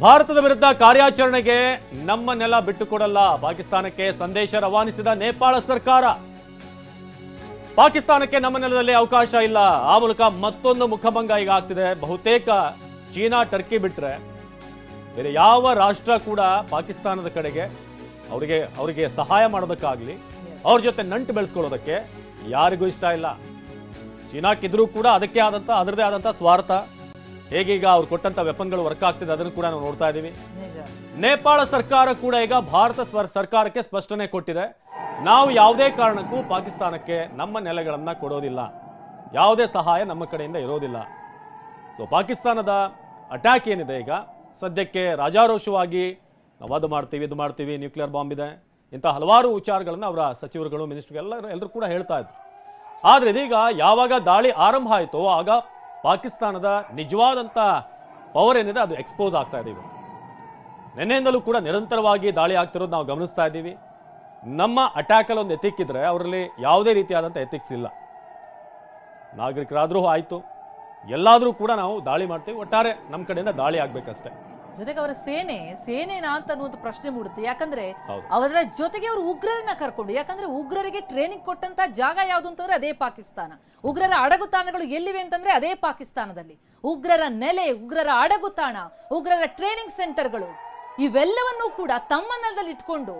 ಭಾರತದ ವಿರುದ್ಧ ಕಾರ್ಯಾಚರಣೆಗೆ ನಮ್ಮ ನೆಲ ಬಿಟ್ಟುಕೊಡಲ್ಲ. ಪಾಕಿಸ್ತಾನಕ್ಕೆ ಸಂದೇಶ ರವಾನಿಸಿದ ನೇಪಾಳ ಸರ್ಕಾರ. ಪಾಕಿಸ್ತಾನಕ್ಕೆ ನಮ್ಮ ನೆಲದಲ್ಲಿ ಅವಕಾಶ ಇಲ್ಲ. ಆ ಮೂಲಕ ಮತ್ತೊಂದು ಮುಖಭಂಗ ಈಗ ಆಗ್ತಿದೆ. ಬಹುತೇಕ ಚೀನಾ, ಟರ್ಕಿ ಬಿಟ್ರೆ ಬೇರೆ ಯಾವ ರಾಷ್ಟ್ರ ಕೂಡ ಪಾಕಿಸ್ತಾನದ ಕಡೆಗೆ ಅವರಿಗೆ ಸಹಾಯ ಮಾಡೋದಕ್ಕಾಗ್ಲಿ, ಅವ್ರ ಜೊತೆ ನಂಟು ಬೆಳೆಸ್ಕೊಳ್ಳೋದಕ್ಕೆ ಯಾರಿಗೂ ಇಷ್ಟ ಇಲ್ಲ. ಚೀನಾಕ್ಕಿದ್ರೂ ಕೂಡ ಅದರದೇ ಆದಂತ ಸ್ವಾರ್ಥ. ಹೇಗೀಗ ಅವ್ರು ಕೊಟ್ಟಂತ ವೆಪನ್ಗಳು ವರ್ಕ್ ಆಗ್ತಿದೆ ಅದನ್ನು ಕೂಡ ನಾವು ನೋಡ್ತಾ ಇದ್ದೀವಿ. ನೇಪಾಳ ಸರ್ಕಾರ ಕೂಡ ಈಗ ಭಾರತ ಸರ್ಕಾರಕ್ಕೆ ಸ್ಪಷ್ಟನೆ ಕೊಟ್ಟಿದೆ. ನಾವು ಯಾವುದೇ ಕಾರಣಕ್ಕೂ ಪಾಕಿಸ್ತಾನಕ್ಕೆ ನಮ್ಮ ನೆಲೆಗಳನ್ನ ಕೊಡೋದಿಲ್ಲ, ಯಾವುದೇ ಸಹಾಯ ನಮ್ಮ ಕಡೆಯಿಂದ ಇರೋದಿಲ್ಲ. ಸೊ ಪಾಕಿಸ್ತಾನದ ಅಟ್ಯಾಕ್ ಏನಿದೆ ಈಗ ಸದ್ಯಕ್ಕೆ ರಾಜಾರೋಷವಾಗಿ ನಾವು ಅದು ಮಾಡ್ತೀವಿ, ಇದು ಮಾಡ್ತೀವಿ, ನ್ಯೂಕ್ಲಿಯರ್ ಬಾಂಬ್ ಇದೆ, ಇಂಥ ಹಲವಾರು ವಿಚಾರಗಳನ್ನು ಅವರ ಸಚಿವರುಗಳು, ಮಿನಿಸ್ಟರ್ ಎಲ್ಲರೂ ಕೂಡ ಹೇಳ್ತಾ ಇದ್ರು. ಆದರೆ ಇದೀಗ ಯಾವಾಗ ದಾಳಿ ಆರಂಭ ಆಯಿತೋ ಆಗ ಪಾಕಿಸ್ತಾನದ ನಿಜವಾದಂಥ ಪವರ್ ಏನಿದೆ ಅದು ಎಕ್ಸ್ಪೋಸ್ ಆಗ್ತಾ ಇದೆ. ಇವತ್ತು ನಿನ್ನೆಯಿಂದಲೂ ಕೂಡ ನಿರಂತರವಾಗಿ ದಾಳಿ ಆಗ್ತಿರೋದು ನಾವು ಗಮನಿಸ್ತಾ ಇದ್ದೀವಿ. ನಮ್ಮ ಅಟ್ಯಾಕಲ್ಲಿ ಒಂದು ಎಥಿಕ್ ಇದ್ರೆ ಅವರಲ್ಲಿ ಯಾವುದೇ ರೀತಿಯಾದಂಥ ಎಥಿಕ್ಸ್ ಇಲ್ಲ. ನಾಗರಿಕರಾದರೂ ಆಯಿತು, ಎಲ್ಲಾದರೂ ಕೂಡ ನಾವು ದಾಳಿ ಮಾಡ್ತೀವಿ. ಒಟ್ಟಾರೆ ನಮ್ಮ ಕಡೆಯಿಂದ ದಾಳಿ ಆಗ್ಬೇಕಷ್ಟೇ. ಜೊತೆಗೆ ಅವರ ಸೇನೆನಾ ಅಂತ ಅನ್ನುವಂಥ ಪ್ರಶ್ನೆ ಮೂಡುತ್ತೆ. ಯಾಕಂದ್ರೆ ಅವರ ಜೊತೆಗೆ ಅವರು ಉಗ್ರರನ್ನ ಕರ್ಕೊಂಡು, ಯಾಕಂದ್ರೆ ಉಗ್ರರಿಗೆ ಟ್ರೈನಿಂಗ್ ಕೊಟ್ಟಂತ ಜಾಗ ಯಾವುದು ಅಂತಂದ್ರೆ ಅದೇ ಪಾಕಿಸ್ತಾನ. ಉಗ್ರರ ಅಡಗುತಾಣಗಳು ಎಲ್ಲಿವೆ ಅಂತಂದ್ರೆ ಅದೇ ಪಾಕಿಸ್ತಾನದಲ್ಲಿ. ಉಗ್ರರ ನೆಲೆ, ಉಗ್ರರ ಅಡಗುತಾಣ, ಉಗ್ರರ ಟ್ರೈನಿಂಗ್ ಸೆಂಟರ್ಗಳು ಇವೆಲ್ಲವನ್ನೂ ಕೂಡ ತಮ್ಮ ನೆಲದಲ್ಲಿ ಇಟ್ಕೊಂಡು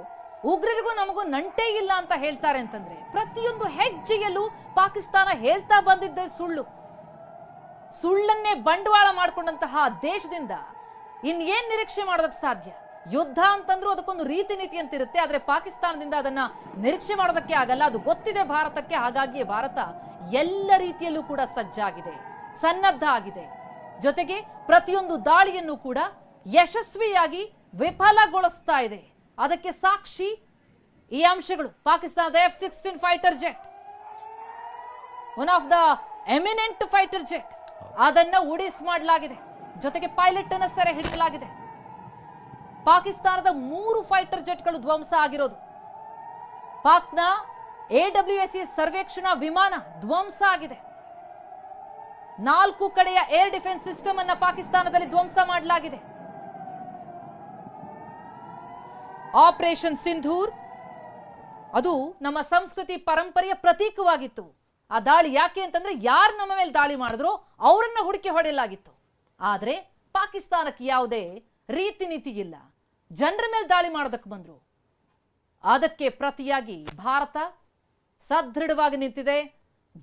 ಉಗ್ರರಿಗೂ ನಮಗೂ ನಂಟೇ ಇಲ್ಲ ಅಂತ ಹೇಳ್ತಾರೆ ಅಂತಂದ್ರೆ ಪ್ರತಿಯೊಂದು ಹೆಜ್ಜೆಯಲ್ಲೂ ಪಾಕಿಸ್ತಾನ ಹೇಳ್ತಾ ಬಂದಿದ್ದೆ ಸುಳ್ಳನ್ನೇ ಬಂಡವಾಳ ಮಾಡ್ಕೊಂಡಂತಹ ದೇಶದಿಂದ ಇನ್ನೇನ್ ನಿರೀಕ್ಷೆ ಮಾಡೋದಕ್ಕೆ ಸಾಧ್ಯ? ಯುದ್ಧ ಅಂತಂದ್ರೂ ಅದಕ್ಕೊಂದು ರೀತಿ ನೀತಿ ಅಂತ ಇರುತ್ತೆ. ಆದ್ರೆ ಪಾಕಿಸ್ತಾನದಿಂದ ಅದನ್ನ ನಿರೀಕ್ಷೆ ಮಾಡೋದಕ್ಕೆ ಆಗಲ್ಲ. ಅದು ಗೊತ್ತಿದೆ ಭಾರತಕ್ಕೆ. ಹಾಗಾಗಿ ಭಾರತ ಎಲ್ಲ ರೀತಿಯಲ್ಲೂ ಕೂಡ ಸಜ್ಜಾಗಿದೆ, ಸನ್ನದ್ಧ ಆಗಿದೆ. ಜೊತೆಗೆ ಪ್ರತಿಯೊಂದು ದಾಳಿಯನ್ನು ಕೂಡ ಯಶಸ್ವಿಯಾಗಿ ವಿಫಲಗೊಳಿಸ್ತಾ ಇದೆ. ಅದಕ್ಕೆ ಸಾಕ್ಷಿ ಈ ಅಂಶಗಳು. ಪಾಕಿಸ್ತಾನದ F-16 fighter jet, one of the eminent fighter jet, ಅದನ್ನ ಉಡಿಸ್ ಮಾಡಲಾಗಿದೆ. ಜೊತೆಗೆ ಪೈಲಟ್ ಅನ್ನ ಸೆರೆ ಹಿಡಿಯಲಾಗಿದೆ. ಪಾಕಿಸ್ತಾನದ 3 ಫೈಟರ್ ಜೆಟ್ಗಳು ಧ್ವಂಸ ಆಗಿರೋದು. ಪಾಕ್ನ AWAC ಸರ್ವೇಕ್ಷಣಾ ವಿಮಾನ ಧ್ವಂಸ ಆಗಿದೆ. 4 ಕಡೆಯ ಏರ್ ಡಿಫೆನ್ಸ್ ಸಿಸ್ಟಮ್ ಅನ್ನ ಪಾಕಿಸ್ತಾನದಲ್ಲಿ ಧ್ವಂಸ ಮಾಡಲಾಗಿದೆ. ಆಪರೇಷನ್ ಸಿಂಧೂರ್ ಅದು ನಮ್ಮ ಸಂಸ್ಕೃತಿ ಪರಂಪರೆಯ ಪ್ರತೀಕವಾಗಿತ್ತು. ಆ ದಾಳಿ ಯಾಕೆ ಅಂತಂದ್ರೆ ಯಾರು ನಮ್ಮ ಮೇಲೆ ದಾಳಿ ಮಾಡಿದ್ರು ಅವರನ್ನ ಹುಡುಕಿ ಹೊಡೆಯಲಾಗಿತ್ತು. ಆದ್ರೆ ಪಾಕಿಸ್ತಾನಕ್ಕೆ ಯಾವುದೇ ರೀತಿ ನೀತಿ ಇಲ್ಲ. ಜನರ ಮೇಲೆ ದಾಳಿ ಮಾಡೋದಕ್ಕೆ ಬಂದ್ರು. ಅದಕ್ಕೆ ಪ್ರತಿಯಾಗಿ ಭಾರತ ಸದೃಢವಾಗಿ ನಿಂತಿದೆ.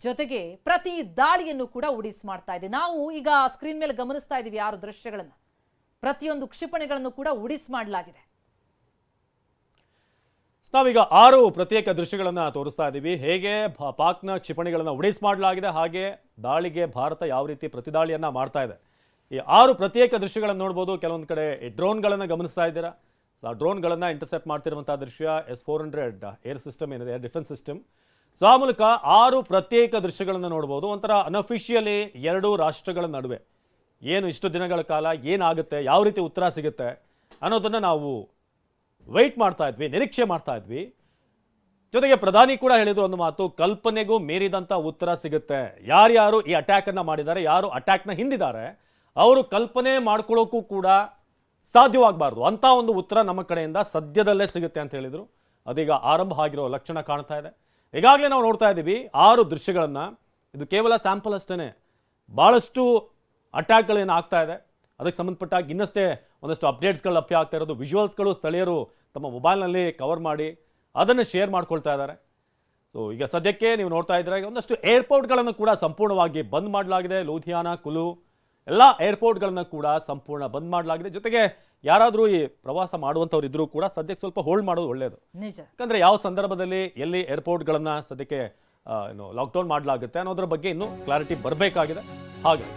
ಜೊತೆಗೆ ಪ್ರತಿ ದಾಳಿಯನ್ನು ಕೂಡ ಉಡಿಸ್ ಮಾಡ್ತಾ ಇದೆ. ನಾವು ಈಗ ಸ್ಕ್ರೀನ್ ಮೇಲೆ ಗಮನಿಸ್ತಾ ಇದೀವಿ 6 ದೃಶ್ಯಗಳನ್ನು. ಪ್ರತಿಯೊಂದು ಕ್ಷಿಪಣಿಗಳನ್ನು ಕೂಡ ಉಡಿಸ್ ಮಾಡಲಾಗಿದೆ. ನಾವೀಗ 6 ಪ್ರತ್ಯೇಕ ದೃಶ್ಯಗಳನ್ನು ತೋರಿಸ್ತಾ ಇದ್ದೀವಿ. ಹೇಗೆ ಪಾಕ್ನ ಕ್ಷಿಪಣಿಗಳನ್ನು ಉಡಿಸ್ ಮಾಡಲಾಗಿದೆ, ಹಾಗೆ ದಾಳಿಗೆ ಭಾರತ ಯಾವ ರೀತಿ ಪ್ರತಿದಾಳಿಯನ್ನ ಮಾಡ್ತಾ ಇದೆ. ಈ 6 ಪ್ರತ್ಯೇಕ ದೃಶ್ಯಗಳನ್ನು ನೋಡ್ಬೋದು. ಕೆಲವೊಂದು ಕಡೆ ಡ್ರೋನ್ಗಳನ್ನು ಗಮನಿಸ್ತಾ ಇದ್ದೀರಾ. ಆ ಡ್ರೋನ್ಗಳನ್ನು ಇಂಟರ್ಸೆಪ್ಟ್ ಮಾಡ್ತಿರುವಂತಹ ದೃಶ್ಯ S-400 ಏರ್ ಸಿಸ್ಟಮ್ ಏನಿದೆ, ಏರ್ ಡಿಫೆನ್ಸ್ ಸಿಸ್ಟಮ್. ಸೊ ಆ ಮೂಲಕ 6 ಪ್ರತ್ಯೇಕ ದೃಶ್ಯಗಳನ್ನು ನೋಡ್ಬೋದು. ಒಂಥರ ಅನ್ಅಫಿಷಿಯಲಿ 2 ರಾಷ್ಟ್ರಗಳ ನಡುವೆ ಏನು ಇಷ್ಟು ದಿನಗಳ ಕಾಲ ಏನಾಗುತ್ತೆ, ಯಾವ ರೀತಿ ಉತ್ತರ ಸಿಗುತ್ತೆ ಅನ್ನೋದನ್ನು ನಾವು ವೆಯ್ಟ್ ಮಾಡ್ತಾ ಇದ್ವಿ, ನಿರೀಕ್ಷೆ ಮಾಡ್ತಾ ಇದ್ವಿ. ಜೊತೆಗೆ ಪ್ರಧಾನಿ ಕೂಡ ಹೇಳಿದ್ರು ಒಂದು ಮಾತು, ಕಲ್ಪನೆಗೂ ಮೀರಿದಂಥ ಉತ್ತರ ಸಿಗುತ್ತೆ. ಯಾರ್ಯಾರು ಈ ಅಟ್ಯಾಕನ್ನು ಮಾಡಿದ್ದಾರೆ, ಯಾರು ಅಟ್ಯಾಕ್ನ ಹಿಂದಿದ್ದಾರೆ, ಅವರು ಕಲ್ಪನೆ ಮಾಡ್ಕೊಳ್ಳೋಕ್ಕೂ ಕೂಡ ಸಾಧ್ಯವಾಗಬಾರ್ದು ಅಂತ ಒಂದು ಉತ್ತರ ನಮ್ಮ ಕಡೆಯಿಂದ ಸದ್ಯದಲ್ಲೇ ಸಿಗುತ್ತೆ ಅಂತ ಹೇಳಿದರು. ಅದೀಗ ಆರಂಭ ಆಗಿರೋ ಲಕ್ಷಣ ಕಾಣ್ತಾ ಇದೆ. ಈಗಾಗಲೇ ನಾವು ನೋಡ್ತಾ ಇದ್ದೀವಿ 6 ದೃಶ್ಯಗಳನ್ನು. ಇದು ಕೇವಲ ಸ್ಯಾಂಪಲ್ ಅಷ್ಟೇ. ಭಾಳಷ್ಟು ಅಟ್ಯಾಕ್ಗಳೇನು ಆಗ್ತಾ ಇದೆ ಅದಕ್ಕೆ ಸಂಬಂಧಪಟ್ಟಾಗಿ ಇನ್ನಷ್ಟೇ ಒಂದಷ್ಟು ಅಪ್ಡೇಟ್ಸ್ಗಳು ಲಭ್ಯ ಆಗ್ತಾ ಇರೋದು. ವಿಜುವಲ್ಸ್ಗಳು ಸ್ಥಳೀಯರು ತಮ್ಮ ಮೊಬೈಲ್ನಲ್ಲಿ ಕವರ್ ಮಾಡಿ ಅದನ್ನು ಶೇರ್ ಮಾಡ್ಕೊಳ್ತಾ ಇದ್ದಾರೆ. ಸೊ ಈಗ ಸದ್ಯಕ್ಕೆ ನೀವು ನೋಡ್ತಾ ಇದ್ದೀರಾ, ಒಂದಷ್ಟು ಏರ್ಪೋರ್ಟ್ಗಳನ್ನು ಕೂಡ ಸಂಪೂರ್ಣವಾಗಿ ಬಂದ್ ಮಾಡಲಾಗಿದೆ. ಲೂಧಿಯಾನ, ಕುಲು ಎಲ್ಲ ಏರ್ಪೋರ್ಟ್ಗಳನ್ನು ಕೂಡ ಸಂಪೂರ್ಣ ಬಂದ್ ಮಾಡಲಾಗಿದೆ. ಜೊತೆಗೆ ಯಾರಾದರೂ ಈ ಪ್ರವಾಸ ಮಾಡುವಂಥವ್ರು ಇದ್ರೂ ಕೂಡ ಸದ್ಯಕ್ಕೆ ಸ್ವಲ್ಪ ಹೋಲ್ಡ್ ಮಾಡೋದು ಒಳ್ಳೆಯದು. ಯಾಕಂದರೆ ಯಾವ ಸಂದರ್ಭದಲ್ಲಿ ಎಲ್ಲಿ ಏರ್ಪೋರ್ಟ್ಗಳನ್ನು ಸದ್ಯಕ್ಕೆ ಲಾಕ್ಡೌನ್ ಮಾಡಲಾಗುತ್ತೆ ಅನ್ನೋದ್ರ ಬಗ್ಗೆ ಇನ್ನೂ ಕ್ಲಾರಿಟಿ ಬರಬೇಕಾಗಿದೆ. ಹಾಗೆ